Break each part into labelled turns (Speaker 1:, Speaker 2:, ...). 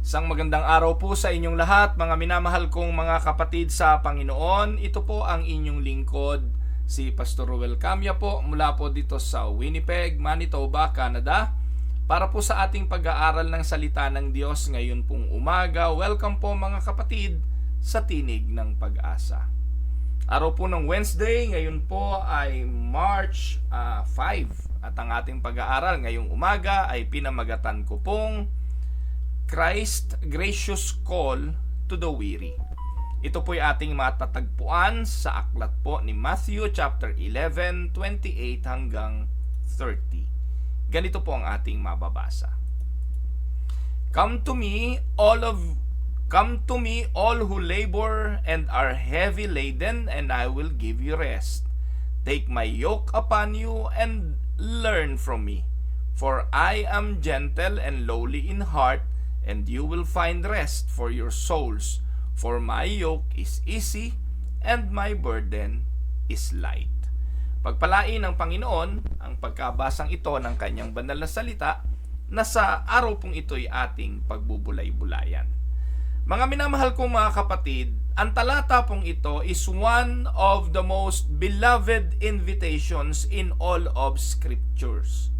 Speaker 1: Isang magandang araw po sa inyong lahat, mga minamahal kong mga kapatid sa Panginoon. Ito po ang inyong lingkod, si Pastor Ruel Camya po, mula po dito sa Winnipeg, Manitoba, Canada, para po sa ating pag-aaral ng salita ng Diyos ngayon pong umaga. Welcome po mga kapatid sa Tinig ng Pag-asa. Araw po ng Wednesday, ngayon po ay March 5 at ang ating pag-aaral ngayong umaga ay pinamagatan ko pong Christ Gracious Call to the Weary. Ito po ay ating matatagpuan sa aklat po ni Matthew chapter 11, 28 hanggang 30. Ganito po ang ating mababasa. Come to me all who labor and are heavy laden, and I will give you rest. Take my yoke upon you and learn from me, for I am gentle and lowly in heart, and you will find rest for your souls. For my yoke is easy and my burden is light. Pagpalain ng Panginoon ang pagkabasang ito ng kanyang banal na salita na sa araw pong ito'y ating pagbubulay-bulayan. Mga minamahal kong mga kapatid, ang talata pong ito is one of the most beloved invitations in all of Scriptures.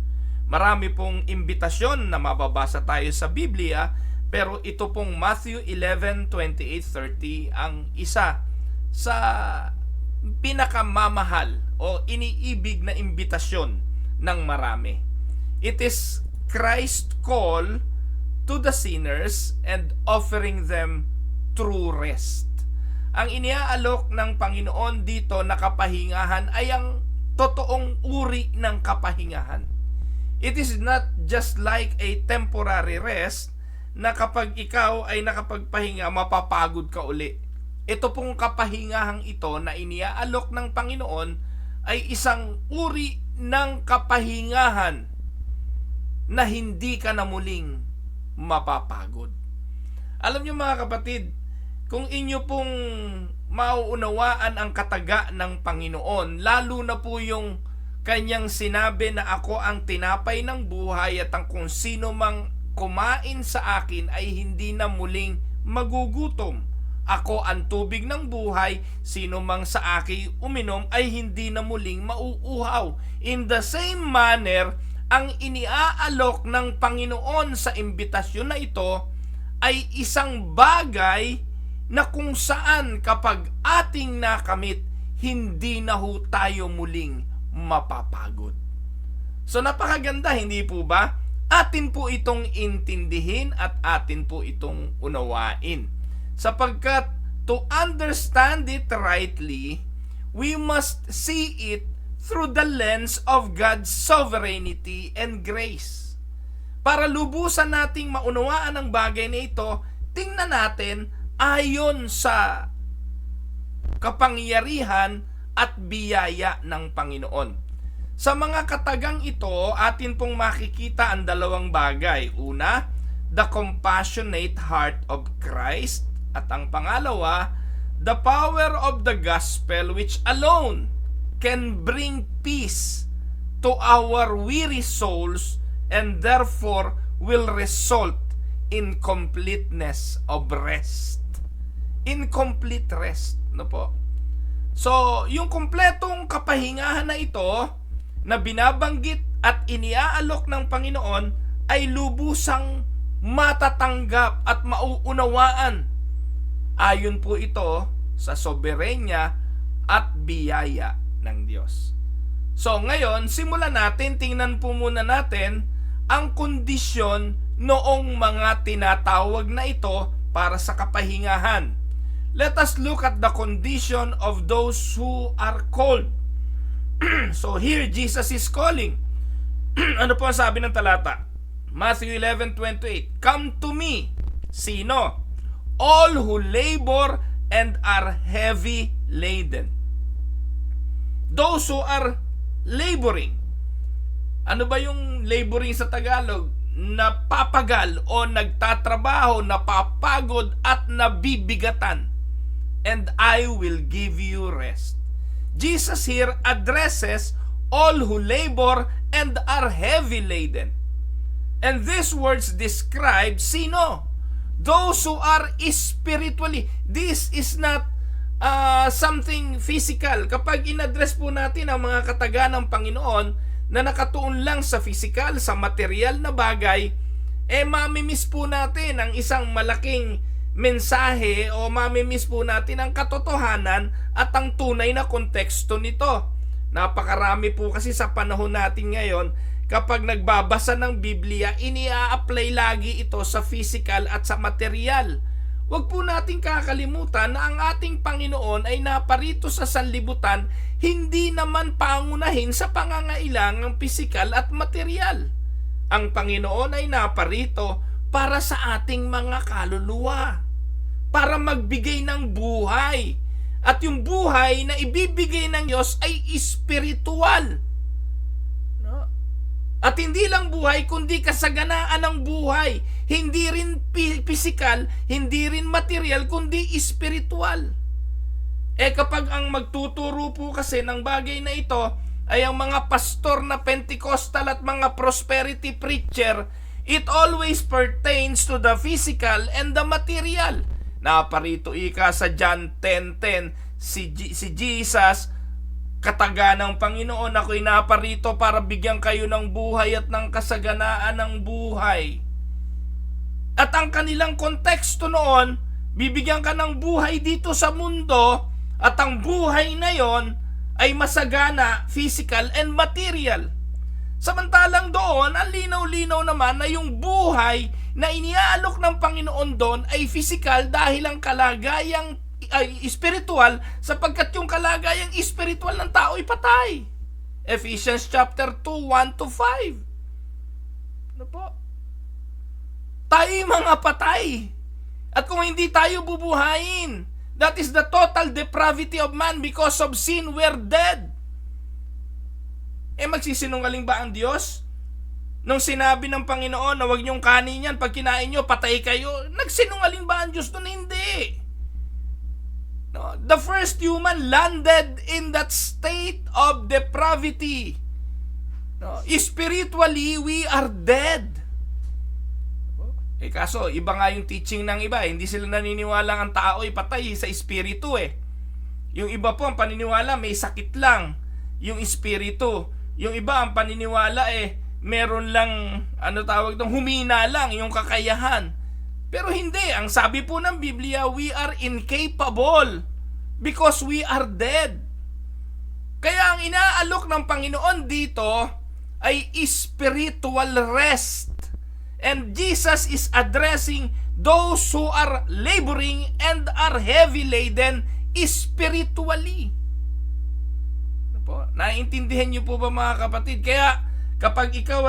Speaker 1: Marami pong imbitasyon na mababasa tayo sa Biblia, pero ito pong Matthew 11, 28, 30 ang isa sa pinakamamahal o iniibig na imbitasyon ng marami. It is Christ's call to the sinners and offering them true rest. Ang iniaalok ng Panginoon dito na kapahingahan ay ang totoong uri ng kapahingahan. It is not just like a temporary rest na kapag ikaw ay nakapagpahinga, mapapagod ka uli. Ito pong kapahingahang ito na iniaalok ng Panginoon ay isang uri ng kapahingahan na hindi ka na muling mapapagod. Alam niyo mga kapatid, kung inyo pong mauunawaan ang kataga ng Panginoon, lalo na po yung kanyang sinabi na ako ang tinapay ng buhay at ang kung sino mang kumain sa akin ay hindi na muling magugutom. Ako ang tubig ng buhay, sino mang sa akin uminom ay hindi na muling mauuhaw. In the same manner, ang iniaalok ng Panginoon sa imbitasyon na ito ay isang bagay na kung saan kapag ating nakamit, hindi na ho tayo muling mapapagod. So napakaganda, hindi po ba? Atin po itong intindihin at atin po itong unawain. Sapagkat to understand it rightly, we must see it through the lens of God's sovereignty and grace. Para lubusan nating maunawaan ang bagay na ito, tingnan natin ayon sa kapangyarihan at biyaya ng Panginoon. Sa mga katagang ito, atin pong makikita ang dalawang bagay. Una, the compassionate heart of Christ. At ang pangalawa, the power of the gospel which alone can bring peace to our weary souls and therefore will result in completeness of rest. In complete rest. No po? So, yung kumpletong kapahingahan na ito na binabanggit at iniaalok ng Panginoon ay lubusang matatanggap at mauunawaan. Ayon po ito sa soberenya at biyaya ng Diyos. So, ngayon, simulan natin, tingnan po muna natin ang kondisyon noong mga tinatawag na ito para sa kapahingahan. Let us look at the condition of those who are called. So here Jesus is calling. Ano po ang sabi ng talata? Matthew 11:28. Come to me. Sino? All who labor and are heavy laden. Those who are laboring. Ano ba yung laboring sa Tagalog? Napapagal o nagtatrabaho, napapagod at nabibigatan. And I will give you rest. Jesus here addresses all who labor and are heavy laden. And these words describe sino? those who are spiritually. This is not something physical. Kapag in-address po natin ang mga kataga ng Panginoon na nakatuon lang sa physical, sa material na bagay, mamimiss po natin ang isang malaking mensahe o mamimiss po natin ang katotohanan at ang tunay na konteksto nito. Napakarami po kasi sa panahon natin ngayon, kapag nagbabasa ng Biblia, ini-apply lagi ito sa physical at sa material. Huwag po nating kakalimutan na ang ating Panginoon ay naparito sa sanlibutan, hindi naman pangunahin sa pangangailangang physical at material. Ang Panginoon ay naparito para sa ating mga kaluluwa, para magbigay ng buhay. At yung buhay na ibibigay ng Diyos ay espiritual. No? At hindi lang buhay, kundi kasaganaan ng buhay. Hindi rin physical, hindi rin material, kundi espiritual. Kapag ang magtuturo po kasi ng bagay na ito ay ang mga pastor na Pentecostal at mga prosperity preacher, it always pertains to the physical and the material. Naparito ika sa John 10:10, si Jesus, kataga ng Panginoon, ako'y naparito para bigyan kayo ng buhay at ng kasaganaan ng buhay. At ang kanilang konteksto noon, bibigyan ka ng buhay dito sa mundo, at ang buhay na yon ay masagana, physical and material. Samantalang doon, ang linaw-linaw naman na yung buhay na iniaalok ng Panginoon doon ay physical dahil ang kalagayang ay spiritual, sapagkat yung kalagayang spiritual ng tao ay patay. Ephesians chapter 2, 1-5. Ano po? Tayo mga patay. At kung hindi tayo bubuhayin, that is the total depravity of man. Because of sin, we're dead. Magsisinungaling ba ang Diyos? Nung sinabi ng Panginoon na huwag niyong kanin yan, pag kinain niyo, patay kayo. Nagsinungaling ba ang Diyos doon? Hindi. No, the first human landed in that state of depravity. No, spiritually, we are dead. Kaso, iba nga yung teaching ng iba. Hindi sila naniniwala ang tao ay patay sa espiritu Yung iba po, ang paniniwala, may sakit lang yung espiritu. Yung iba, ang paniniwala meron lang, humina lang yung kakayahan. Pero hindi. Ang sabi po ng Biblia, we are incapable because we are dead. Kaya ang inaalok ng Panginoon dito ay spiritual rest. And Jesus is addressing those who are laboring and are heavy laden spiritually. Naiintindihan niyo po ba mga kapatid? Kaya kapag ikaw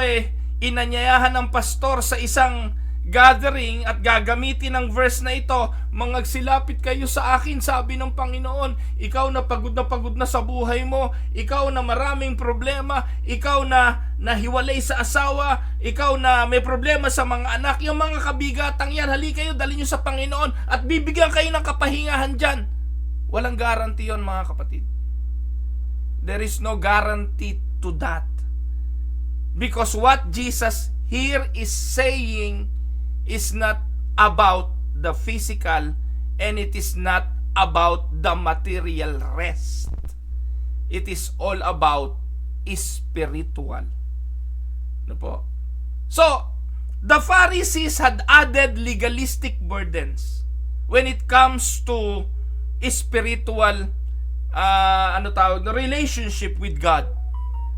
Speaker 1: inanyayahan ng pastor sa isang gathering at gagamitin ang verse na ito, mangagsilapit kayo sa akin, sabi ng Panginoon. Ikaw na pagod na sa buhay mo, ikaw na maraming problema, ikaw na nahiwalay sa asawa, ikaw na may problema sa mga anak, yung mga kabigatang yan, hali kayo, dali nyo sa Panginoon at bibigyan kayo ng kapahingahan dyan. Walang guarantee yon mga kapatid. There is no guarantee to that. Because what Jesus here is saying is not about the physical and it is not about the material rest. It is all about spiritual. Ano po? So, the Pharisees had added legalistic burdens when it comes to spiritual relationship with God.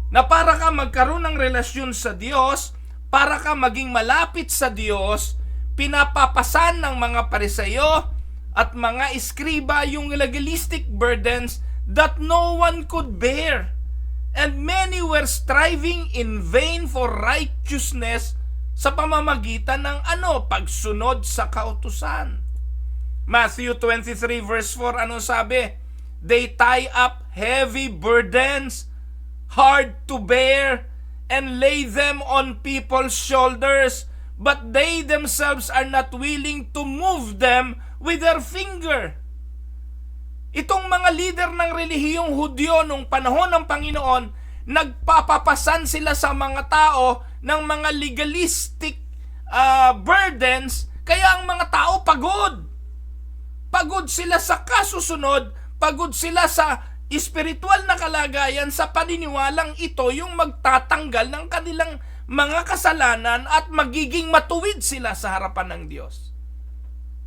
Speaker 1: Na para ka magkaroon ng relasyon sa Diyos, para ka maging malapit sa Diyos, pinapapasan ng mga Pariseyo at mga eskriba yung legalistic burdens that no one could bear. And many were striving in vain for righteousness sa pamamagitan ng pagsunod sa kautusan. Matthew 23 verse 4, ano sabi? They tie up heavy burdens, hard to bear, and lay them on people's shoulders, but they themselves are not willing to move them with their finger. Itong mga leader ng relihiyong Hudyo nung panahon ng Panginoon, nagpapapasan sila sa mga tao ng mga legalistic burdens Kaya ang mga tao pagod. Pagod sila sa kasusunod, pagod sila sa espiritual na kalagayan sa paniniwalang ito yung magtatanggal ng kanilang mga kasalanan at magiging matuwid sila sa harapan ng Diyos.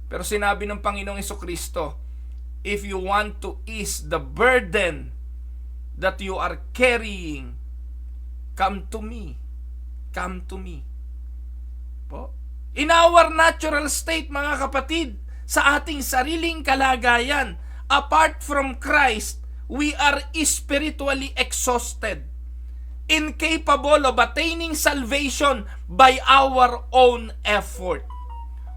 Speaker 1: Pero sinabi ng Panginoong Hesukristo, if you want to ease the burden that you are carrying, come to me. Come to me. Po? In our natural state, mga kapatid, sa ating sariling kalagayan, apart from Christ, we are spiritually exhausted, incapable of attaining salvation by our own effort.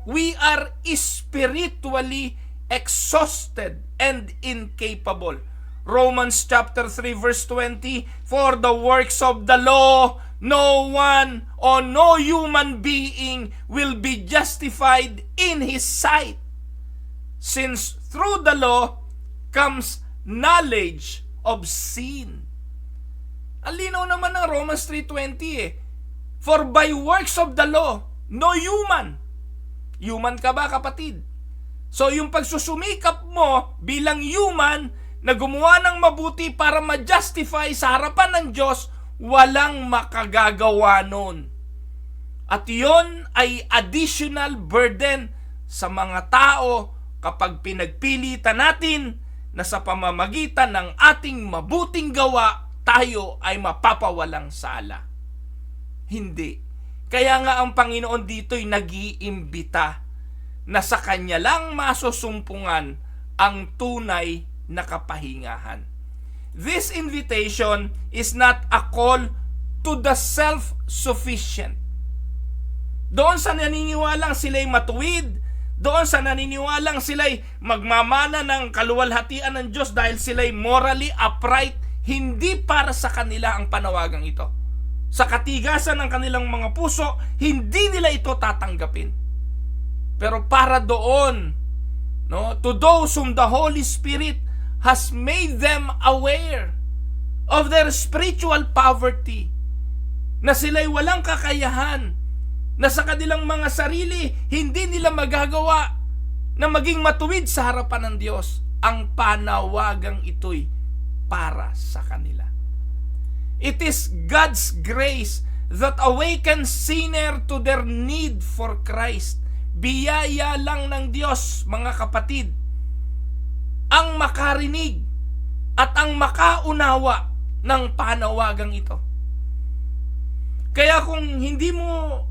Speaker 1: We are spiritually exhausted and incapable. Romans chapter 3 verse 20, for the works of the law, no one or no human being will be justified in his sight, since through the law comes knowledge of sin. Ang linaw naman ng Romans 3:20 For by works of the law, no human. Human ka ba, kapatid? So yung pagsusumikap mo bilang human na gumawa ng mabuti para ma-justify sa harapan ng Diyos, walang makagagawa nun. At yon ay additional burden sa mga tao kapag pinagpilitan natin na sa pamamagitan ng ating mabuting gawa, tayo ay mapapawalang sala. Hindi. Kaya nga ang Panginoon dito'y nag-iimbita na sa Kanya lang masusumpungan ang tunay na kapahingahan. This invitation is not a call to the self-sufficient. Doon sa naniniwalang sila'y matuwid, doon sa naniniwalang sila'y magmamana ng kaluwalhatian ng Diyos dahil sila'y morally upright, hindi para sa kanila ang panawagang ito. Sa katigasan ng kanilang mga puso, hindi nila ito tatanggapin. Pero para doon, to those whom the Holy Spirit has made them aware of their spiritual poverty, na sila'y walang kakayahan, na sa kanilang mga sarili, hindi nila magagawa na maging matuwid sa harapan ng Diyos, ang panawagang ito'y para sa kanila. It is God's grace that awakens sinner to their need for Christ. Biyaya lang ng Diyos, mga kapatid, ang makarinig at ang makaunawa ng panawagang ito. Kaya kung hindi mo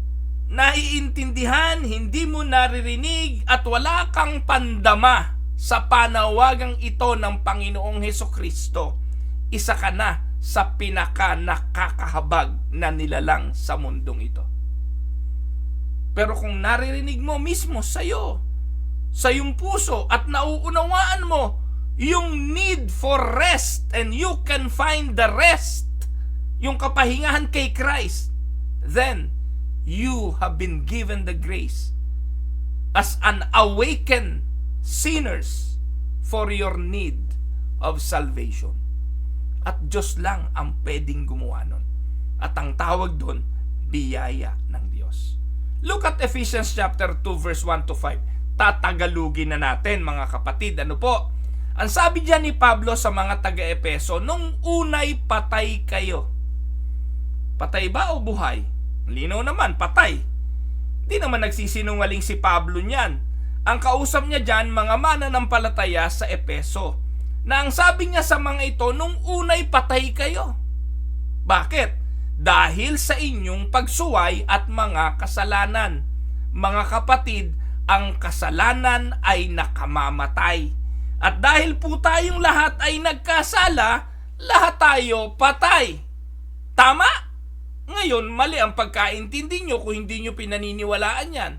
Speaker 1: naiintindihan, hindi mo naririnig at wala kang pandama sa panawagang ito ng Panginoong Hesukristo, isa ka na sa pinaka nakakahabag na nilalang sa mundong ito. Pero kung naririnig mo mismo sa iyong puso at nauunawaan mo yung need for rest, and you can find the rest, yung kapahingahan kay Christ, then you have been given the grace as an awakened sinners for your need of salvation. At Diyos lang ang pwedeng gumawa nun. At ang tawag doon, biyaya ng Diyos. Look at Ephesians chapter 2 verse 1 to 5. Tatagalugin na natin, mga kapatid. Ano po? Ang sabi diyan ni Pablo sa mga taga-Epeso, nung unay patay kayo. Patay ba o buhay? Linaw naman, patay. Di naman nagsisinungaling si Pablo niyan. Ang kausap niya diyan, mga mananampalataya sa Epeso, na ang sabi niya sa mga ito, nung unay patay kayo. Bakit? Dahil sa inyong pagsuway at mga kasalanan. Mga kapatid, ang kasalanan ay nakamamatay. At dahil po tayong lahat ay nagkasala, lahat tayo patay. Tama? Ngayon, mali ang pagkaintindi nyo kung hindi nyo pinaniniwalaan yan.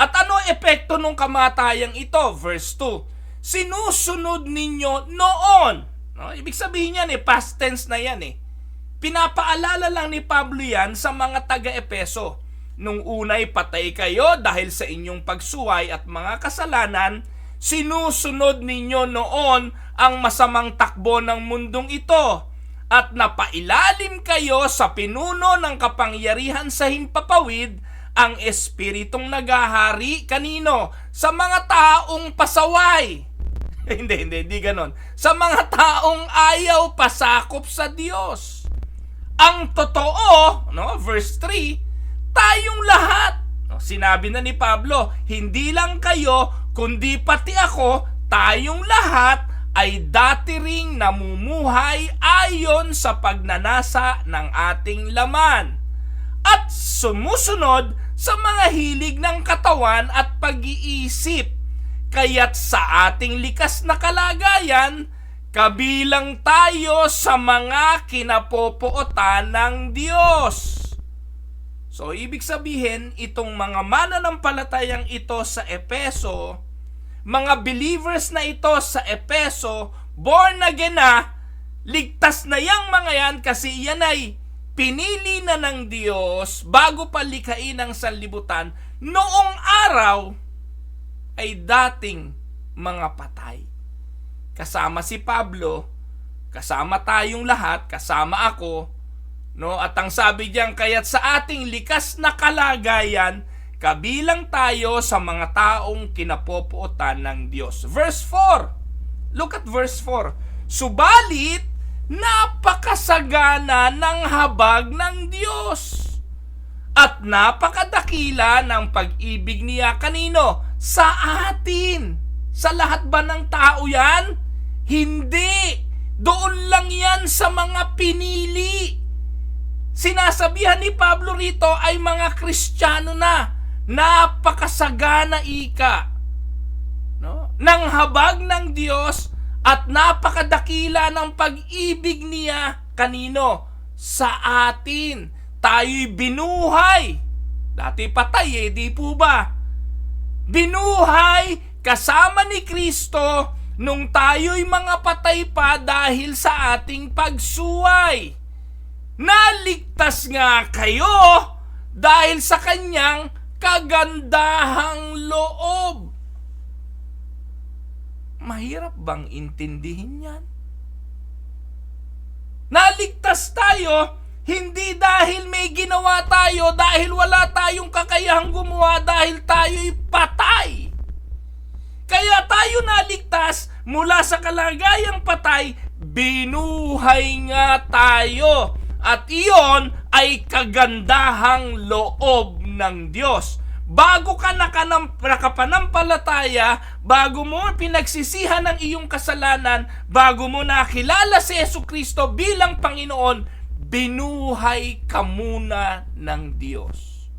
Speaker 1: At ano epekto ng kamatayang ito? Verse 2. Sinusunod ninyo noon. Ibig sabihin yan, past tense na yan. Pinapaalala lang ni Pablo yan sa mga taga-Epeso. Nung unay patay kayo dahil sa inyong pagsuway at mga kasalanan, sinusunod ninyo noon ang masamang takbo ng mundong ito at napailalim kayo sa pinuno ng kapangyarihan sa himpapawid ang espiritong naghahari kanino? Sa mga taong pasaway. Hindi ganon. Sa mga taong ayaw pasakop sa Diyos. Ang totoo, no, verse 3, tayong lahat. No, sinabi na ni Pablo, hindi lang kayo, kundi pati ako, tayong lahat ay dati ring namumuhay ayon sa pagnanasa ng ating laman at sumusunod sa mga hilig ng katawan at pag-iisip. Kaya't sa ating likas na kalagayan, kabilang tayo sa mga kinapopootan ng Diyos. So, ibig sabihin, itong mga mananampalatayang ito sa Epeso, mga believers na ito sa Epeso, born again na, ligtas na yang mga yan kasi yan ay pinili na ng Diyos bago palikhain ang sanlibutan noong araw ay dating mga patay. Kasama si Pablo, kasama tayong lahat, kasama ako, no? At ang sabi diyan, kaya't sa ating likas na kalagayan, kabilang tayo sa mga taong kinapopootan ng Diyos. Verse 4. Look at verse 4. Subalit, napakasagana ng habag ng Diyos at napakadakila ng pag-ibig niya kanino? Sa atin. Sa lahat ba ng tao yan? Hindi. Doon lang yan sa mga pinili. Sinasabihan ni Pablo rito ay mga Kristiyano na. Napakasagana ika, no? Ng habag ng Diyos at napakadakila ng pag-ibig niya kanino? Sa atin. Tayo'y binuhay. Dati patay di po ba? Binuhay kasama ni Kristo nung tayo'y mga patay pa dahil sa ating pagsuway. Naligtas nga kayo dahil sa kanyang kagandahang loob. Mahirap bang intindihin yan? Naligtas tayo hindi dahil may ginawa tayo, dahil wala tayong kakayahang gumawa, dahil tayo'y patay. Kaya tayo naligtas mula sa kalagayang patay, binuhay nga tayo. At iyon ay kagandahang loob ng Diyos. Bago ka nakapanampalataya, bago mo pinagsisihan ng iyong kasalanan, bago mo nakilala si Jesucristo bilang Panginoon, binuhay ka muna ng Diyos.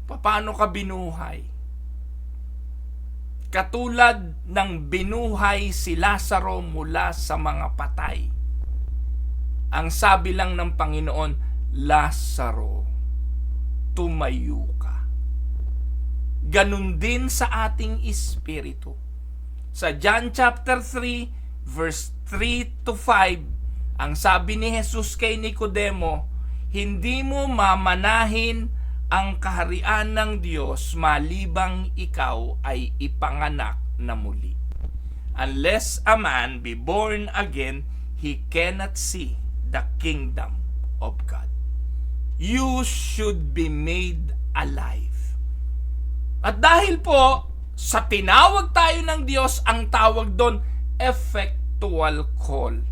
Speaker 1: Paano ka binuhay? Katulad ng binuhay si Lazaro mula sa mga patay. Ang sabi lang ng Panginoon, Lazaro, tumayo ka. Ganun din sa ating espiritu. Sa John chapter 3, verse 3 to 5, ang sabi ni Jesus kay Nicodemo, hindi mo mamanahin ang kaharian ng Diyos malibang ikaw ay ipanganak na muli. Unless a man be born again, he cannot see the kingdom of God. You should be made alive. At dahil po, sa tinawag tayo ng Diyos, ang tawag doon, effectual call.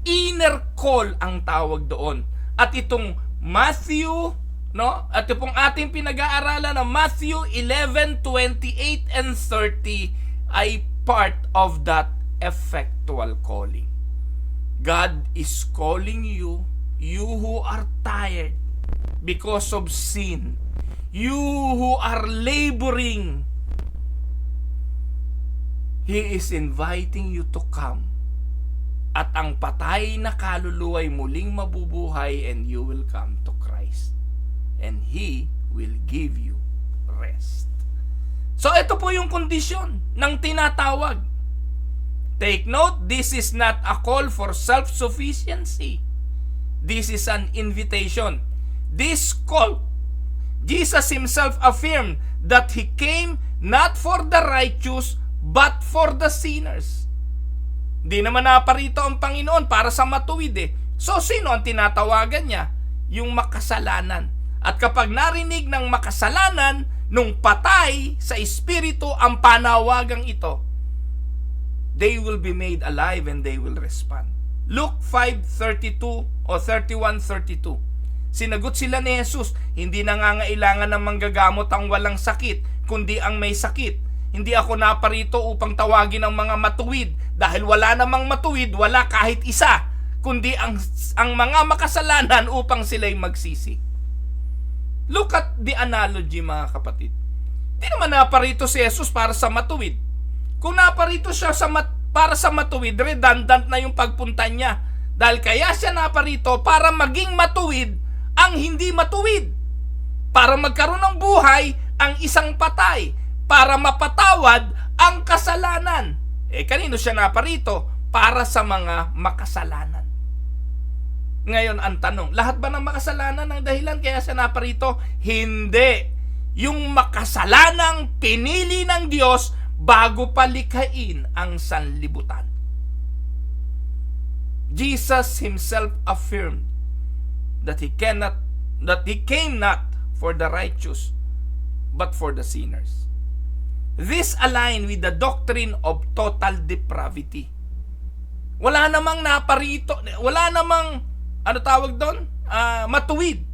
Speaker 1: Inner call ang tawag doon. At itong Matthew, no? At itong ating pinag-aaralan na Matthew 11:28 and 30 ay part of that effectual calling. God is calling you, you who are tired because of sin, you who are laboring. He is inviting you to come. At ang patay na kaluluwa ay muling mabubuhay and you will come to Christ. And He will give you rest. So ito po yung kondisyon ng tinatawag. Take note, this is not a call for self-sufficiency. This is an invitation. This call, Jesus Himself affirmed that He came not for the righteous but for the sinners. Di naman naparito ang Panginoon para sa matuwid So sino ang tinatawagan niya? yung makasalanan. At kapag narinig ng makasalanan nung patay sa espiritu ang panawagang ito, they will be made alive and they will respond. Luke 5:32 o 31:32. Sinagot sila ni Jesus, hindi nangangailangan ng manggagamot ang walang sakit, kundi ang may sakit. Hindi ako naparito upang tawagin ang mga matuwid, dahil wala namang matuwid, wala kahit isa, kundi ang mga makasalanan upang sila'y magsisi. Look at the analogy, mga kapatid. Hindi naman naparito si Jesus para sa matuwid. Kung naparito siya para sa matuwid, redundant na yung pagpunta niya. Dahil kaya siya naparito para maging matuwid ang hindi matuwid. Para magkaroon ng buhay ang isang patay. Para mapatawad ang kasalanan. Kanino siya naparito? Para sa mga makasalanan. Ngayon ang tanong, lahat ba ng makasalanan ang dahilan kaya siya naparito? Hindi. Yung makasalanang pinili ng Diyos bago palikhain ang sanlibutan. Jesus himself affirmed that he came not for the righteous but for the sinners. This align with the doctrine of total depravity. Wala namang naparito, wala namang matuwid.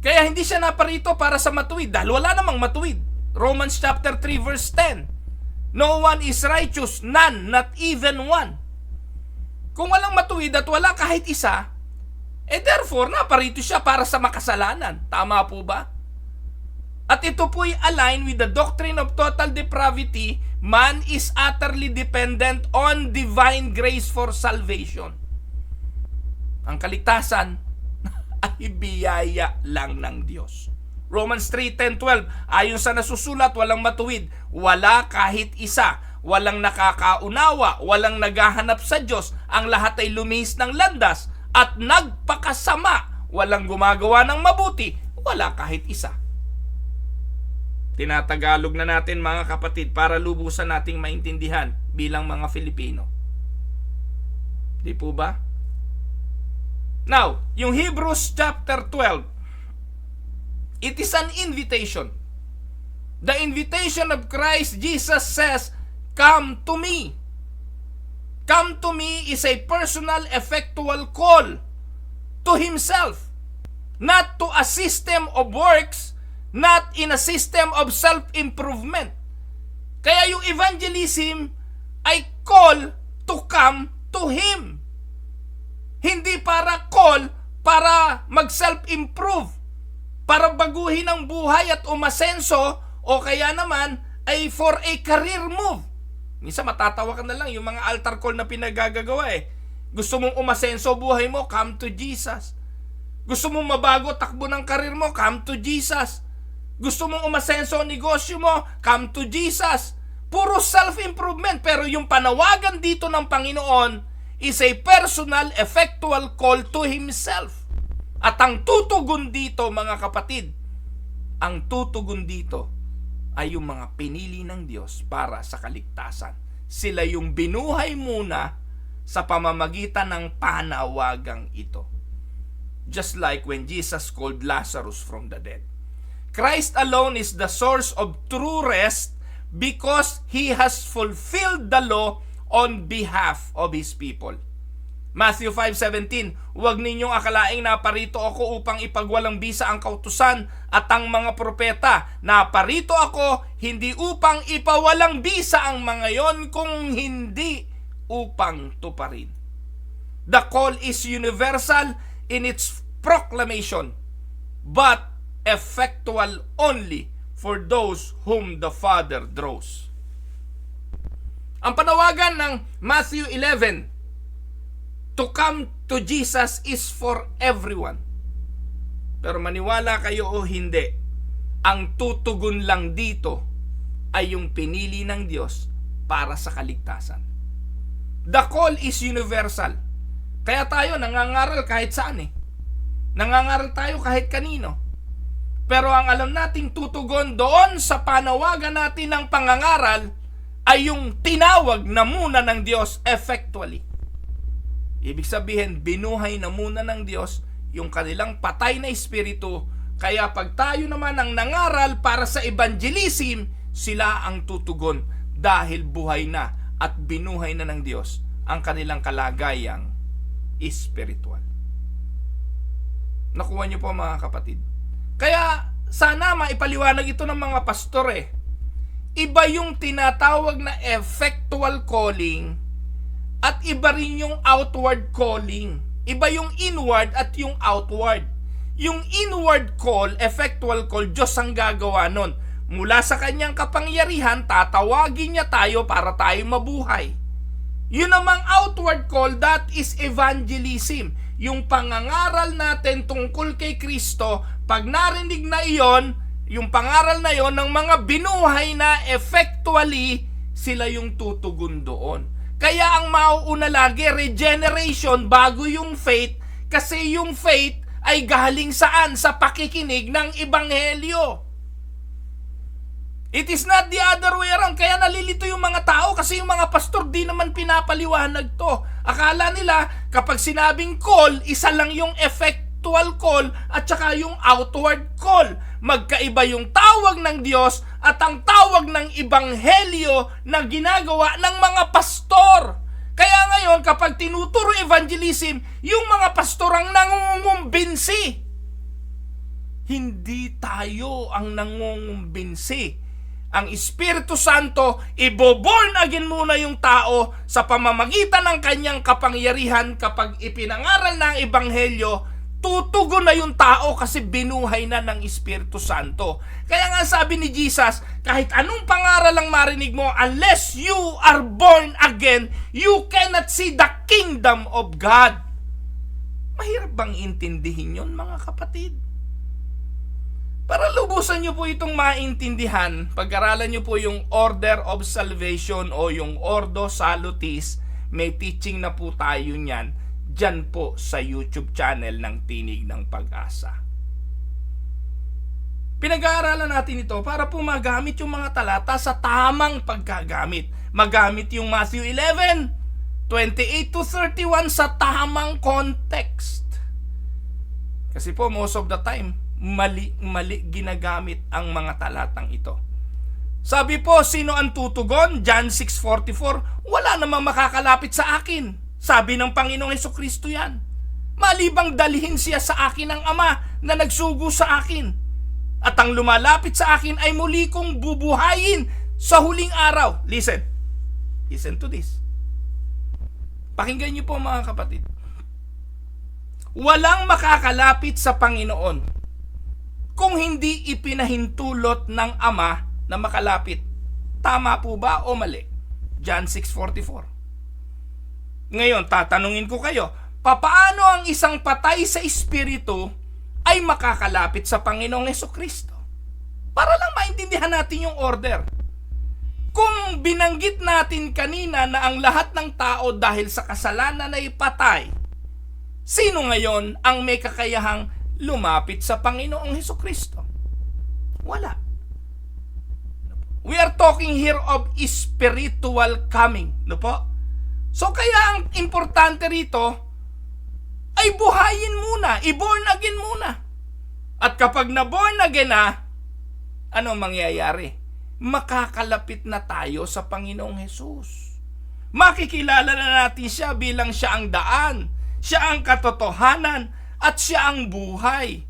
Speaker 1: Kaya hindi siya naparito para sa matuwid dahil wala namang matuwid. Romans chapter 3 verse 10. No one is righteous, none, not even one. Kung walang matuwid at wala kahit isa, therefore naparito siya para sa makasalanan. Tama po ba? At ito po'y align with the doctrine of total depravity. Man is utterly dependent on divine grace for salvation. Ang kaligtasan ay biyaya lang ng Diyos. Romans 3:10-12, ayon sa nasusulat, walang matuwid, wala kahit isa, walang nakakaunawa, walang naghahanap sa Diyos, ang lahat ay lumihis ng landas at nagpakasama, walang gumagawa ng mabuti, wala kahit isa. Tinatagalog na natin, mga kapatid, para lubusan nating maintindihan bilang mga Filipino. Di po ba? Now, yung Hebrews chapter 12, it is an invitation. The invitation of Christ Jesus says, "Come to me." Come to me is a personal, effectual call to himself, not to a system of works, not in a system of self-improvement. Kaya yung evangelism ay call to come to him. Hindi para call para mag-self-improve, para baguhin ang buhay at umasenso, o kaya naman ay for a career move. Minsan matatawa ka na lang yung mga altar call na pinagagagawa Gusto mong umasenso buhay mo, come to Jesus. Gusto mong mabago takbo ng career mo, come to Jesus. Gusto mong umasenso ang negosyo mo, come to Jesus. Puro self-improvement, pero yung panawagan dito ng Panginoon is a personal, effectual call to himself. At ang tutugon dito, mga kapatid, ang tutugon dito ay yung mga pinili ng Diyos para sa kaligtasan. Sila yung binuhay muna sa pamamagitan ng panawagang ito. Just like when Jesus called Lazarus from the dead. Christ alone is the source of true rest because he has fulfilled the law on behalf of his people. Matthew 5:17, huwag ninyong akalaing naparito ako upang ipagwalang bisa ang kautusan at ang mga propeta. Naparito ako hindi upang ipawalang bisa ang mga yon, kung hindi upang tuparin. The call is universal in its proclamation, but effectual only for those whom the Father draws. Ang panawagan ng Matthew 11, to come to Jesus, is for everyone. Pero maniwala kayo o hindi, ang tutugon lang dito ay yung pinili ng Diyos para sa kaligtasan. The call is universal. Kaya tayo nangangaral kahit saan Nangangaral tayo kahit kanino. Pero ang alam nating tutugon doon sa panawagan natin ng pangangaral ay yung tinawag na muna ng Diyos effectually. Ibig sabihin, binuhay na muna ng Diyos yung kanilang patay na espiritu. Kaya pag tayo naman ang nangaral para sa evangelism, sila ang tutugon dahil buhay na at binuhay na ng Diyos ang kanilang kalagayang espiritual. Nakuha niyo po mga kapatid. Kaya sana maipaliwanag ito ng mga pastor Iba yung tinatawag na effectual calling at iba rin yung outward calling. Iba yung inward at yung outward. Yung inward call, effectual call, Diyos ang gagawa nun. Mula sa kanyang kapangyarihan, tatawagin niya tayo para tayo mabuhay. Yun namang outward call, that is evangelism. Yung pangangaral natin tungkol kay Kristo, pag narinig na iyon, yung pangaral na yon ng mga binuhay na effectually, sila yung tutugon doon. Kaya ang mauuna lagi, regeneration bago yung faith, kasi yung faith ay galing saan? Sa pakikinig ng ebanghelyo. It is not the other way around. Kaya nalilito yung mga tao kasi yung mga pastor di naman pinapaliwanag to. Akala nila kapag sinabing call, isa lang yung effectual call at saka yung outward call. Magkaiba yung tawag ng Diyos at ang tawag ng ebanghelyo na ginagawa ng mga pastor. Kaya ngayon kapag tinuturo evangelism, yung mga pastor ang nangungumbinsi. Hindi tayo ang nangungumbinsi. Ang Espiritu Santo, iboborn again muna yung tao sa pamamagitan ng kanyang kapangyarihan. Kapag ipinangaral na ang ebanghelyo, tutugon na yung tao kasi binuhay na ng Espiritu Santo. Kaya nga sabi ni Jesus, kahit anong pangaral ang marinig mo, unless you are born again, you cannot see the kingdom of God. Mahirap bang intindihin yun, mga kapatid? Para lubusan nyo po itong maintindihan, pag-aralan nyo po yung Order of Salvation o yung Ordo Salutis, may teaching na po tayo niyan, dyan po sa YouTube channel ng Tinig ng Pag-asa. Pinag-aaralan natin ito para po magamit yung mga talata sa tamang pagkagamit. Magamit yung Matthew 11, 28 to 31 sa tamang context. Kasi po most of the time, mali ginagamit ang mga talatang ito. Sabi po, sino ang tutugon? John 6:44, wala namang makakalapit sa akin. Sabi ng Panginoong Hesukristo yan. Malibang dalhin siya sa akin ng Ama na nagsugo sa akin. At ang lumalapit sa akin ay muli kong bubuhayin sa huling araw. Listen to this. Pakinggan niyo po mga kapatid. Walang makakalapit sa Panginoon kung hindi ipinahintulot ng Ama na makalapit. Tama po ba o mali? John 6:44. Ngayon, tatanungin ko kayo, papaano ang isang patay sa espiritu ay makakalapit sa Panginoong Hesukristo? Para lang maintindihan natin yung order. Kung binanggit natin kanina na ang lahat ng tao dahil sa kasalanan ay patay, sino ngayon ang may kakayahang lumapit sa Panginoong Hesukristo? Wala. We are talking here of spiritual coming. No po? So kaya ang importante rito ay buhayin muna, i-born again muna. At kapag na-born again na, ano mangyayari? Makakalapit na tayo sa Panginoong Hesus. Makikilala na natin siya bilang siya ang daan, siya ang katotohanan, at siya ang buhay.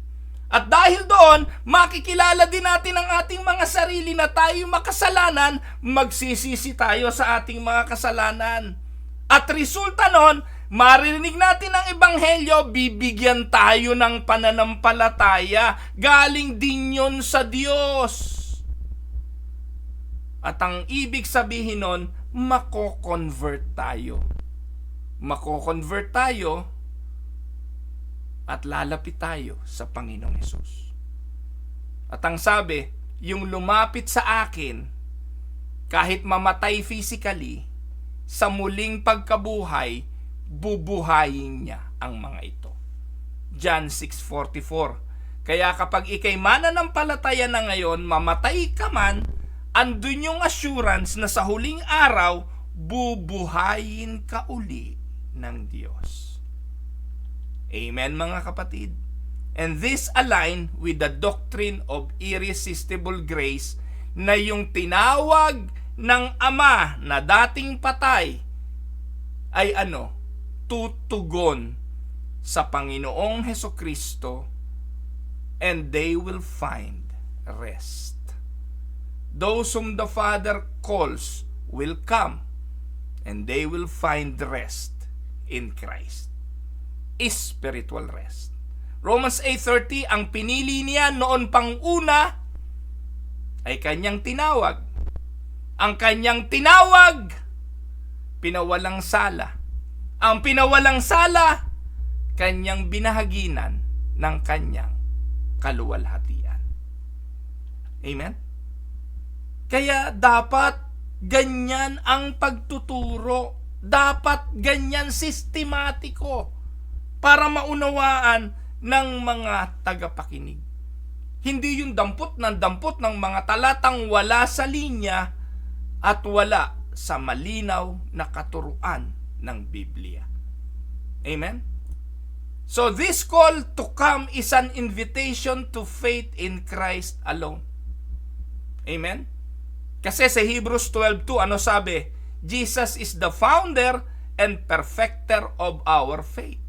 Speaker 1: At dahil doon, makikilala din natin ang ating mga sarili na tayo makasalanan, magsisisi tayo sa ating mga kasalanan. At resulta nun, maririnig natin ang ebanghelyo, bibigyan tayo ng pananampalataya. Galing din yun sa Diyos. At ang ibig sabihin nun, mako-convert tayo. Mako-convert tayo at lalapit tayo sa Panginoong Hesus. At ang sabi, yung lumapit sa akin, kahit mamatay physically, sa muling pagkabuhay, bubuhayin niya ang mga ito. John 6:44. Kaya kapag ikay mananampalataya na ngayon, mamatay ka man, andun yung assurance na sa huling araw, bubuhayin ka uli ng Diyos. Amen mga kapatid. And this align with the doctrine of irresistible grace na yung tinawag ng Ama na dating patay ay tutugon sa Panginoong Hesukristo, and they will find rest. Those whom the Father calls will come, and they will find rest in Christ. Spiritual rest. Romans 8:30, ang pinili niya noon pang una ay kanyang tinawag. Ang kanyang tinawag, pinawalang sala. Ang pinawalang sala, kanyang binahaginan ng kanyang kaluwalhatian. Amen? Kaya dapat ganyan ang pagtuturo. Dapat ganyan sistematiko para maunawaan ng mga tagapakinig. Hindi yung dampot ng mga talatang wala sa linya at wala sa malinaw na katuruan ng Biblia. Amen? So this call to come is an invitation to faith in Christ alone. Amen? Kasi sa Hebrews 12:2, ano sabi? Jesus is the founder and perfecter of our faith.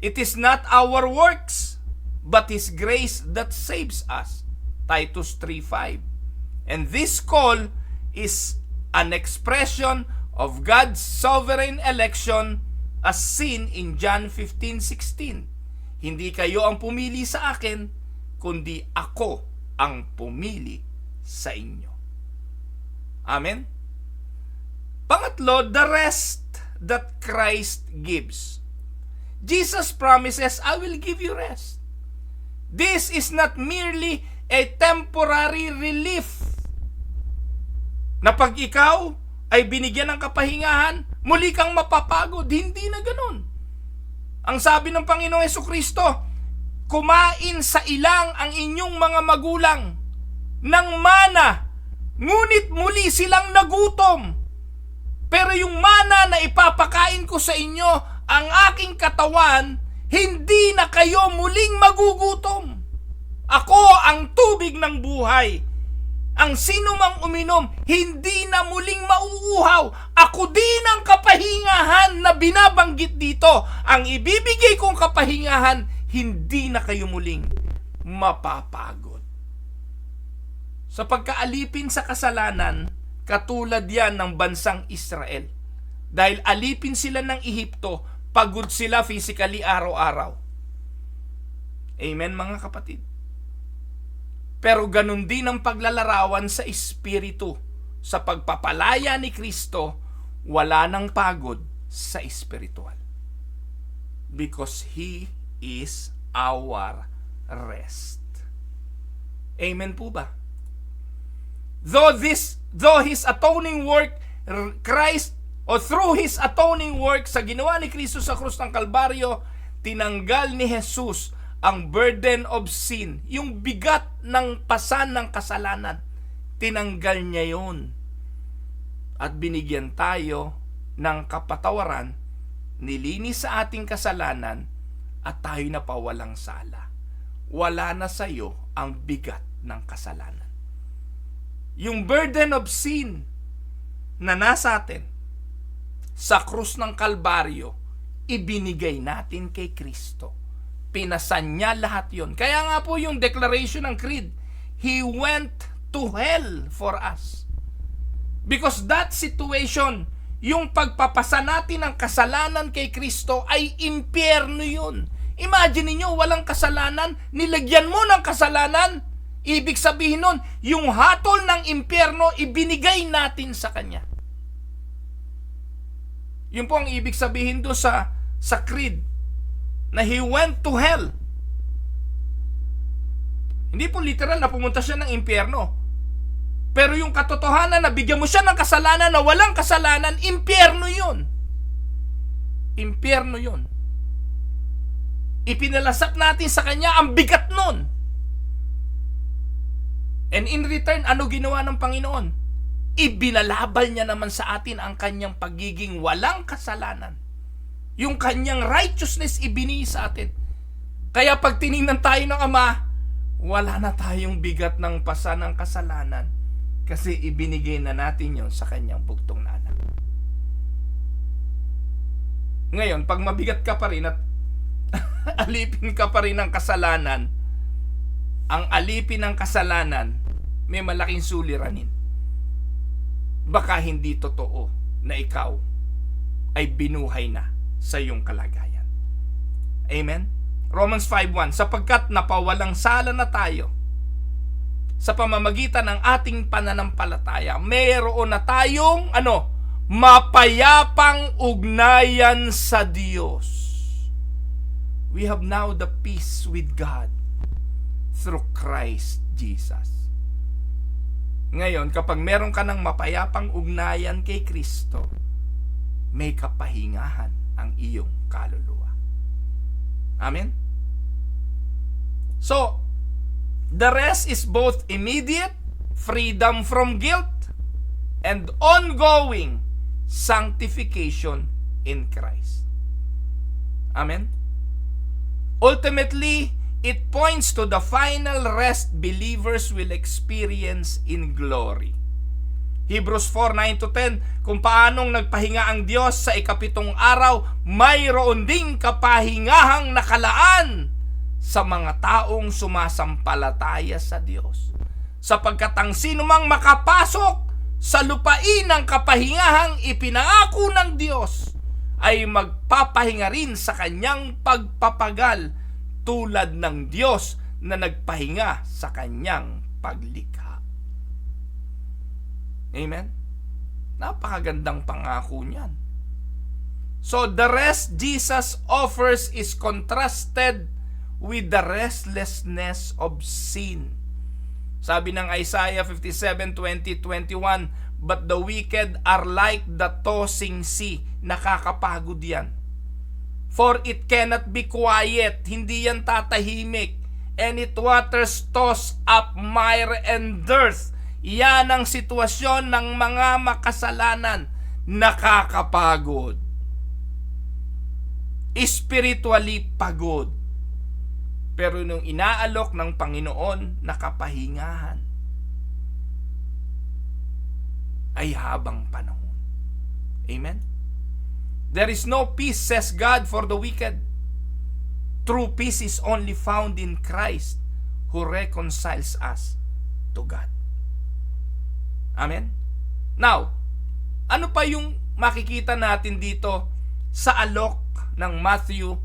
Speaker 1: It is not our works, but His grace that saves us. Titus 3:5. And this call is an expression of God's sovereign election as seen in John 15:16. Hindi kayo ang pumili sa akin, kundi ako ang pumili sa inyo. Amen? Pangatlo, the rest that Christ gives. Jesus promises, I will give you rest. This is not merely a temporary relief na pag ikaw ay binigyan ng kapahingahan, muli kang mapapagod. Hindi na ganun. Ang sabi ng Panginoong Hesukristo, kumain sa ilang ang inyong mga magulang ng mana, ngunit muli silang nagutom. Pero yung mana na ipapakain ko sa inyo, ang aking katawan, hindi na kayo muling magugutom. Ako ang tubig ng buhay. Ang sino mang uminom, hindi na muling mauuhaw. Ako din ang kapahingahan na binabanggit dito. Ang ibibigay kong kapahingahan, hindi na kayo muling mapapagod. Sa pagkaalipin sa kasalanan, katulad yan ng bansang Israel. Dahil alipin sila ng Ehipto, pagod sila physically araw-araw. Amen mga kapatid. Pero ganun din ang paglalarawan sa espiritu. Sa pagpapalaya ni Kristo, wala nang pagod sa espiritual. Because He is our rest. Amen po ba? Though His atoning work, through His atoning work sa ginawa ni Kristo sa krus ng Kalbaryo, tinanggal ni Jesus ang burden of sin, yung bigat ng pasan ng kasalanan. Tinanggal niya yun. At binigyan tayo ng kapatawaran, nilinis sa ating kasalanan, at tayo na pawalang sala. Wala na sa iyo ang bigat ng kasalanan. Yung burden of sin na nasa atin sa krus ng Kalbaryo, ibinigay natin kay Kristo. Pinasan niya lahat yon. Kaya nga po yung declaration ng creed, He went to hell for us. Because that situation, yung pagpapasa natin ng kasalanan kay Kristo ay impyerno yun. Imagine niyo, walang kasalanan, nilagyan mo ng kasalanan. Ibig sabihin nun, yung hatol ng impyerno, ibinigay natin sa Kanya. Yun po ang ibig sabihin do sa creed, na He went to hell. Hindi po literal na pumunta siya ng impyerno. Pero yung katotohanan na bigyan mo siya ng kasalanan na walang kasalanan, impyerno yun. Impyerno yun. Ipinalasap natin sa Kanya ang bigat nun. And in return, ano ginawa ng Panginoon? Ibinalabal niya naman sa atin ang Kanyang pagiging walang kasalanan. Yung kanyang righteousness ibinigay sa atin. Kaya pag tiningnan tayo ng Ama, wala na tayong bigat ng pasa ng kasalanan kasi ibinigay na natin yon sa kanyang bugtong na anak. Ngayon, pag mabigat ka pa rin at alipin ka pa rin ng kasalanan, ang alipin ng kasalanan may malaking suliranin. Baka hindi totoo na ikaw ay binuhay na sa iyong kalagayan. Amen? Romans 5:1, sapagkat napawalang sala na tayo sa pamamagitan ng ating pananampalataya, mayroon na tayong mapayapang ugnayan sa Diyos. We have now the peace with God through Christ Jesus. Ngayon, kapag meron ka ng mapayapang ugnayan kay Kristo, may kapahingahan ang iyong kaluluwa. Amen? So, the rest is both immediate freedom from guilt and ongoing sanctification in Christ. Amen? Ultimately, it points to the final rest believers will experience in glory. Hebrews 4:9-10, kung paanong nagpahinga ang Diyos sa ikapitong araw, mayroon ding kapahingahang nakalaan sa mga taong sumasampalataya sa Diyos. Sapagkat ang sinumang makapasok sa lupain ng kapahingahang ipinangako ng Diyos ay magpapahinga rin sa kanyang pagpapagal tulad ng Diyos na nagpahinga sa kanyang paglikha. Amen? Napakagandang pangako niyan. So the rest Jesus offers is contrasted with the restlessness of sin. Sabi ng Isaiah 57:20-21, but the wicked are like the tossing sea. Nakakapagod yan. For it cannot be quiet. Hindi yan tatahimik. And it waters toss up mire and dirt. Yan ang sitwasyon ng mga makasalanan. Nakakapagod. Spiritually pagod. Pero nung inaalok ng Panginoon na kapahingahan, ay habang panahon. Amen? There is no peace, says God, for the wicked. True peace is only found in Christ who reconciles us to God. Amen? Now, ano pa yung makikita natin dito sa alok ng Matthew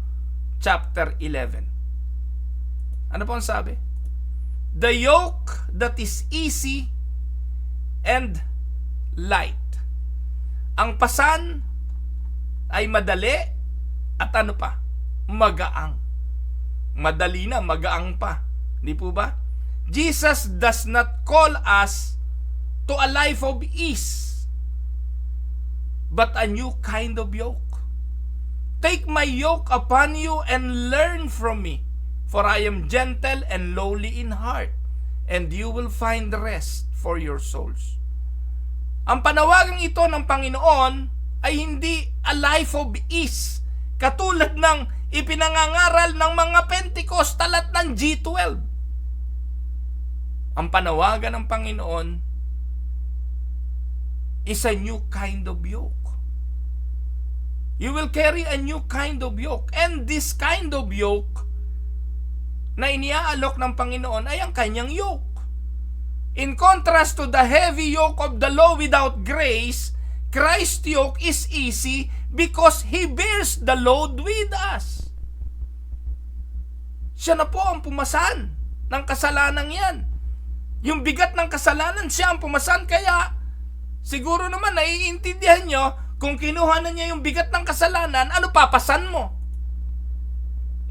Speaker 1: chapter 11? Ano po ang sabi? The yoke that is easy and light. Ang pasan ay madali at ano pa? Magaang. Madali na, magaang pa. Di po ba? Jesus does not call us to a life of ease, but a new kind of yoke. Take my yoke upon you and learn from me, for I am gentle and lowly in heart, and you will find rest for your souls. Ang panawagang ito ng Panginoon ay hindi a life of ease, katulad ng ipinangangaral ng mga Pentecostal at ng G12. Ang panawagan ng Panginoon is a new kind of yoke. You will carry a new kind of yoke, and this kind of yoke na iniaalok ng Panginoon ay ang kanyang yoke. In contrast to the heavy yoke of the law without grace, Christ's yoke is easy because He bears the load with us. Siya na po ang pumasan ng kasalanan yan. Yung bigat ng kasalanan, siya ang pumasan, kaya siguro naman naiintindihan nyo, kung kinuha na niya yung bigat ng kasalanan, ano papasan mo?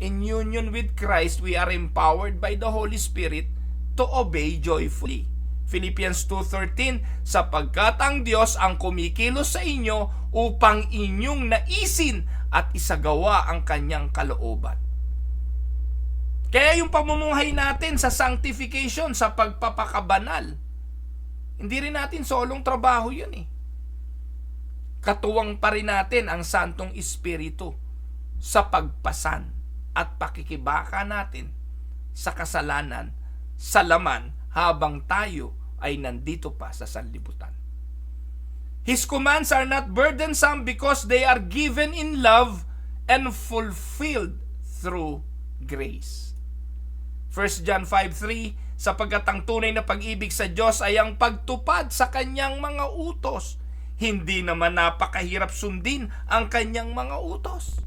Speaker 1: In union with Christ, we are empowered by the Holy Spirit to obey joyfully. Philippians 2:13, sapagkat ang Diyos ang kumikilos sa inyo upang inyong naisin at isagawa ang kanyang kalooban. Kaya yung pamumuhay natin sa sanctification, sa pagpapakabanal, hindi rin natin solong trabaho yun eh. Katuwang pa rin natin ang Santong Espiritu sa pagpasan at pakikibaka natin sa kasalanan sa laman habang tayo ay nandito pa sa sanlibutan. His commands are not burdensome because they are given in love and fulfilled through grace. 1 John 5:3, sapagkat ang tunay na pag-ibig sa Diyos ay ang pagtupad sa kanyang mga utos. Hindi naman napakahirap sundin ang kanyang mga utos.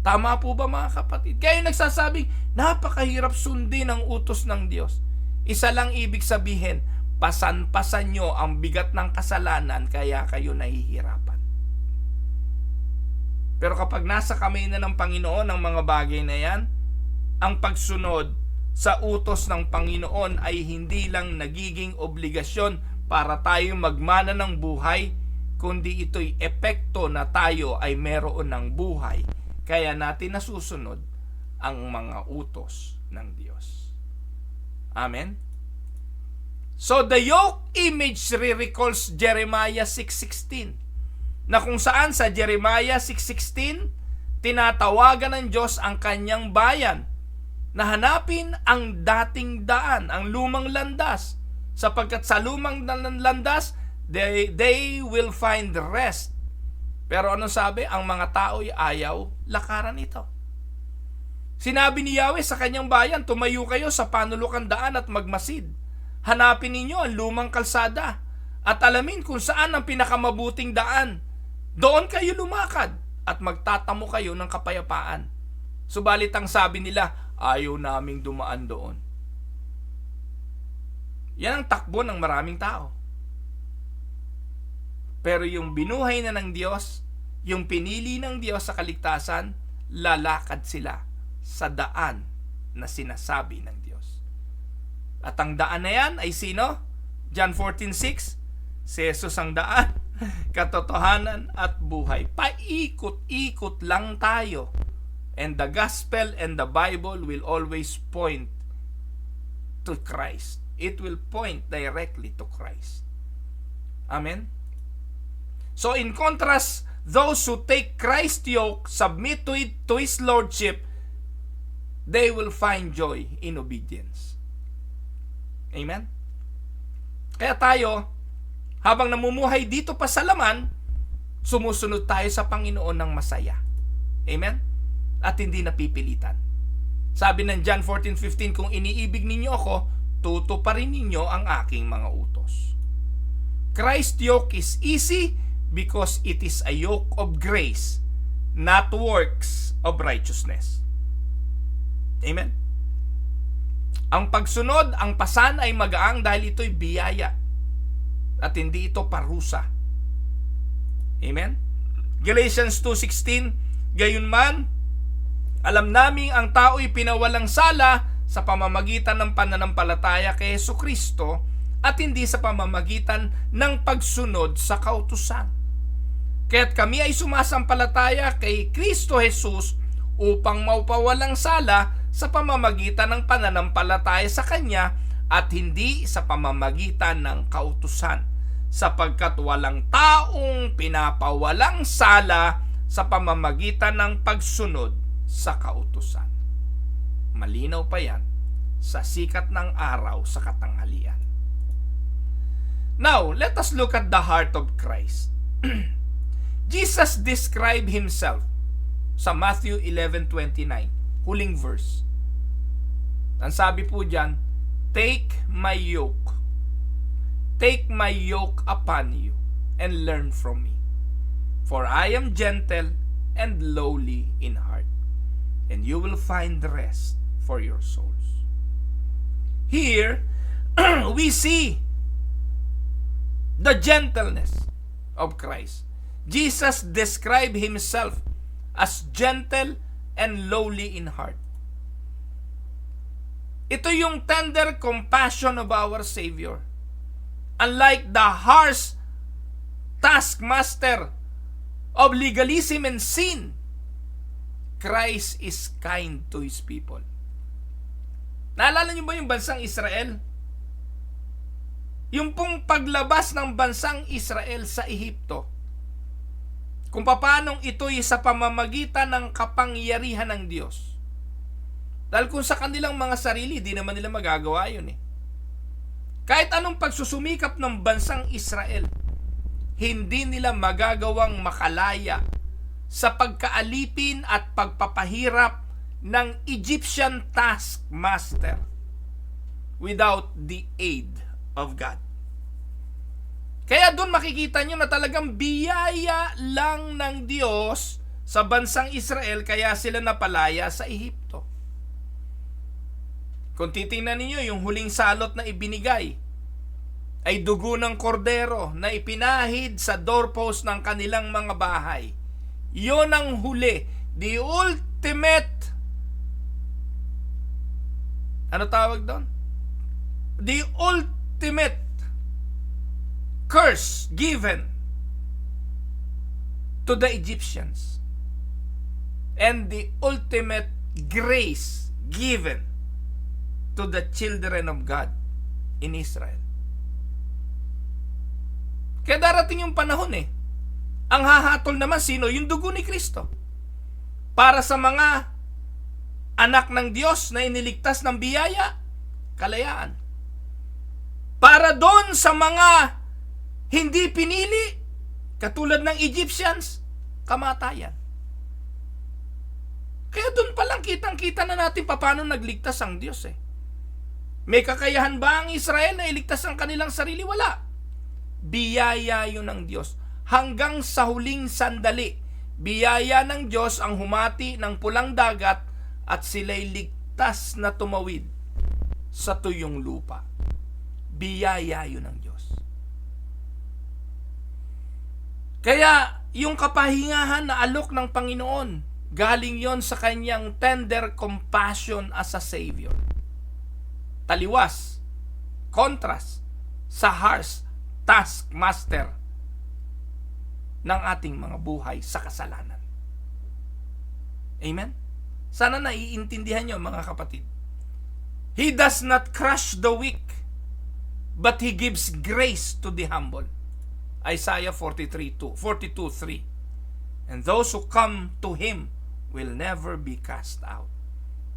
Speaker 1: Tama po ba mga kapatid? Kaya nagsasabing napakahirap sundin ang utos ng Diyos. Isa lang ibig sabihin, pasan-pasan nyo ang bigat ng kasalanan kaya kayo nahihirapan. Pero kapag nasa kamay na ng Panginoon ang mga bagay na yan, ang pagsunod sa utos ng Panginoon ay hindi lang nagiging obligasyon para tayo magmana ng buhay, kundi ito'y epekto na tayo ay meron ng buhay. Kaya natin nasusunod ang mga utos ng Diyos. Amen? So the yoke image recalls Jeremiah 6:16, na kung saan sa Jeremiah 6:16, tinatawagan ng Diyos ang kanyang bayan na hanapin ang dating daan, ang lumang landas, sapagkat sa lumang landas, they will find rest. Pero anong sabi? Ang mga tao'y ayaw lakaran ito. Sinabi ni Yahweh sa kanyang bayan, tumayo kayo sa panulukang daan at magmasid. Hanapin ninyo ang lumang kalsada at alamin kung saan ang pinakamabuting daan. Doon kayo lumakad at magtatamo kayo ng kapayapaan. Subalit ang sabi nila, ayaw naming dumaan doon. Yan ang takbo ng maraming tao. Pero yung binuhay na ng Diyos, yung pinili ng Diyos sa kaligtasan, lalakad sila sa daan na sinasabi ng Diyos. At ang daan na yan ay sino? John 14:6, si Jesus ang daan, katotohanan at buhay. Paikot-ikot lang tayo. And the gospel and the Bible will always point to Christ. It will point directly to Christ. Amen? So in contrast, those who take Christ's yoke, submit to His Lordship, they will find joy in obedience. Amen? Kaya tayo, habang namumuhay dito pa sa laman, sumusunod tayo sa Panginoon ng masaya. Amen? At hindi napipilitan. Sabi ng John 14:15, kung iniibig ninyo ako, tutuparin ninyo ang aking mga utos. Christ's yoke is easy because it is a yoke of grace, not works of righteousness. Amen? Ang pagsunod, ang pasan ay magaang dahil ito'y biyaya at hindi ito parusa. Amen? Galatians 2:16, gayunman, alam naming ang tao'y pinawalang sala sa pamamagitan ng pananampalataya kay Jesucristo at hindi sa pamamagitan ng pagsunod sa kautusan. Kaya't kami ay sumasampalataya kay Kristo Jesus upang maupawalang sala sa pamamagitan ng pananampalataya sa Kanya at hindi sa pamamagitan ng kautusan, sapagkat walang taong pinapawalang sala sa pamamagitan ng pagsunod sa kautusan. Malinaw pa yan sa sikat ng araw sa katanghalian. Now, let us look at the heart of Christ. Jesus described Himself sa Matthew 11:29, huling verse. Ang sabi po diyan, take my yoke upon you and learn from me. For I am gentle and lowly in heart, and you will find rest for your souls. Here, we see the gentleness of Christ. Jesus described Himself as gentle and lowly in heart. Ito yung tender compassion of our Savior. Unlike the harsh taskmaster of legalism and sin, Christ is kind to His people. Naalala niyo ba yung bansang Israel? Yung pong paglabas ng bansang Israel sa Ehipto, kung paanong ito'y sa pamamagitan ng kapangyarihan ng Diyos. Dahil kung sa kanilang mga sarili, di naman nila magagawa yun eh. Kahit anong pagsusumikap ng bansang Israel, hindi nila magagawang makalaya sa pagkaalipin at pagpapahirap ng Egyptian taskmaster without the aid of God. Kaya doon makikita nyo na talagang biyaya lang ng Diyos sa bansang Israel kaya sila napalaya sa Ehipto. Kung titingnan ninyo yung huling salot na ibinigay ay dugo ng kordero na ipinahid sa doorpost ng kanilang mga bahay. Yon ang huli, the ultimate, ano tawag doon? The ultimate curse given to the Egyptians and the ultimate grace given to the children of God in Israel. Kaya darating yung panahon eh. Ang hahatol naman sino? Yung dugo ni Kristo. Para sa mga anak ng Diyos na iniligtas ng biyaya, kalayaan. Para doon sa mga hindi pinili, katulad ng Egyptians, kamatayan. Kaya doon pa lang kitang-kita na natin paano nagligtas ang Diyos eh. May kakayahan ba ang Israel na iligtas ang kanilang sarili? Wala. Biyaya yun ng Diyos. Hanggang sa huling sandali, biyaya ng Diyos ang humati ng pulang dagat at sila'y ligtas na tumawid sa tuyong lupa. Biyaya yun ng Diyos. Kaya yung kapahingahan na alok ng Panginoon, galing yon sa kanyang tender compassion as a Savior. Taliwas, contrast sa harsh taskmaster ng ating mga buhay sa kasalanan. Amen? Sana naiintindihan nyo mga kapatid. He does not crush the weak, but He gives grace to the humble. Isaiah 42:3. And those who come to Him will never be cast out.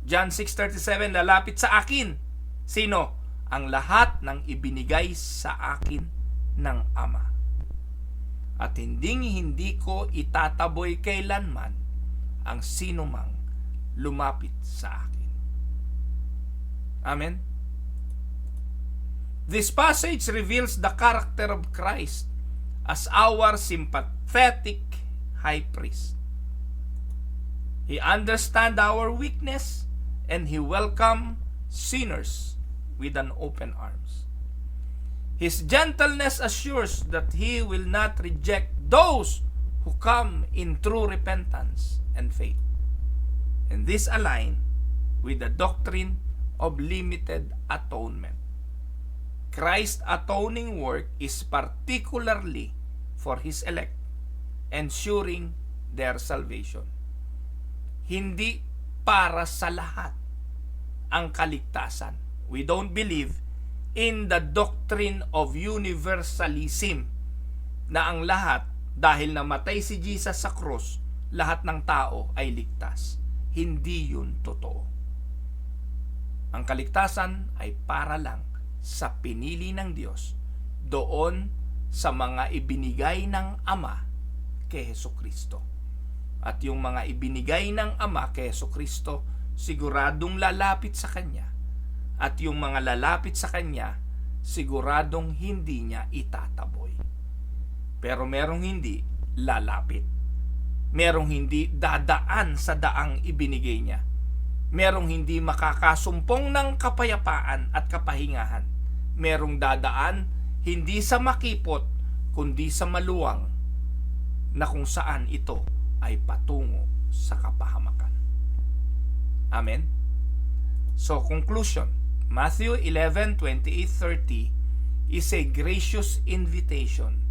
Speaker 1: John 6:37, lalapit sa akin. Sino? Ang lahat ng ibinigay sa akin ng Ama. At hindi ko itataboy kailanman ang sinumang lumapit sa akin. Amen? This passage reveals the character of Christ as our sympathetic high priest. He understands our weakness and He welcomes sinners with an open arms. His gentleness assures that He will not reject those who come in true repentance and faith. And this aligns with the doctrine of limited atonement. Christ's atoning work is particularly for His elect, ensuring their salvation. Hindi para sa lahat ang kaligtasan. We don't believe in the doctrine of universalism na ang lahat, dahil namatay si Jesus sa krus, lahat ng tao ay ligtas. Hindi yun totoo. Ang kaligtasan ay para lang sa pinili ng Diyos doon sa mga ibinigay ng Ama kay Hesukristo. At yung mga ibinigay ng Ama kay Hesukristo, siguradong lalapit sa Kanya. At yung mga lalapit sa Kanya, siguradong hindi niya itataboy. Pero merong hindi lalapit. Merong hindi dadaan sa daang ibinigay niya. Merong hindi makakasumpong ng kapayapaan at kapahingahan. Merong dadaan hindi sa makipot, kundi sa maluwang, na kung saan ito ay patungo sa kapahamakan. Amen? So, conclusion. Matthew 11:28-30 is a gracious invitation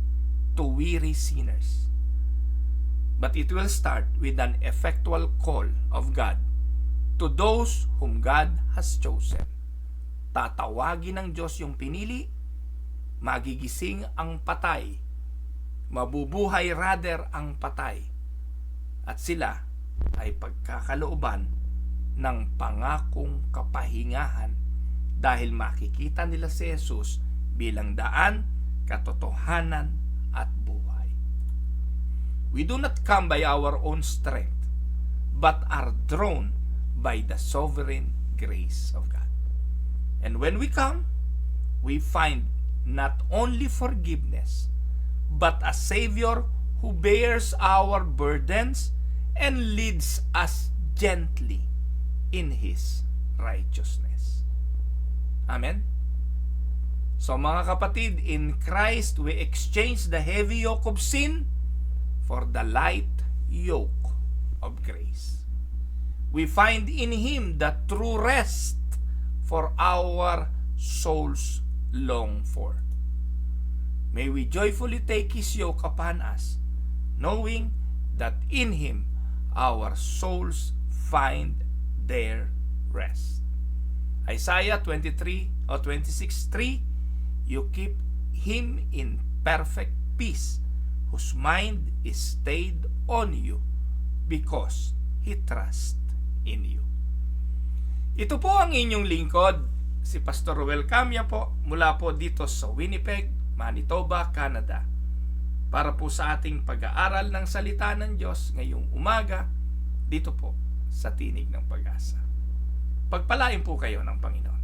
Speaker 1: to weary sinners. But it will start with an effectual call of God to those whom God has chosen. Tatawagin ng Diyos yung pinili, magigising ang patay, mabubuhay rather ang patay, at sila ay pagkakalooban ng pangakong kapahingahan dahil makikita nila si Jesus bilang daan, katotohanan at buhay. We do not come by our own strength, but are drawn by the sovereign grace of God. And when we come, we find not only forgiveness, but a Savior who bears our burdens and leads us gently in His righteousness. Amen? So mga kapatid, in Christ we exchange the heavy yoke of sin for the light yoke of grace. We find in Him the true rest for our souls long for. May we joyfully take His yoke upon us, knowing that in Him our souls find their rest. Isaiah 23 or 26:3, you keep him in perfect peace, whose mind is stayed on you, because he trusts in you. Ito po ang inyong lingkod, si Pastor Ruel Camia po, mula po dito sa Winnipeg, Manitoba, Canada, para po sa ating pag-aaral ng salita ng Diyos ngayong umaga, dito po sa Tinig ng Pag-asa. Pagpalain po kayo ng Panginoon.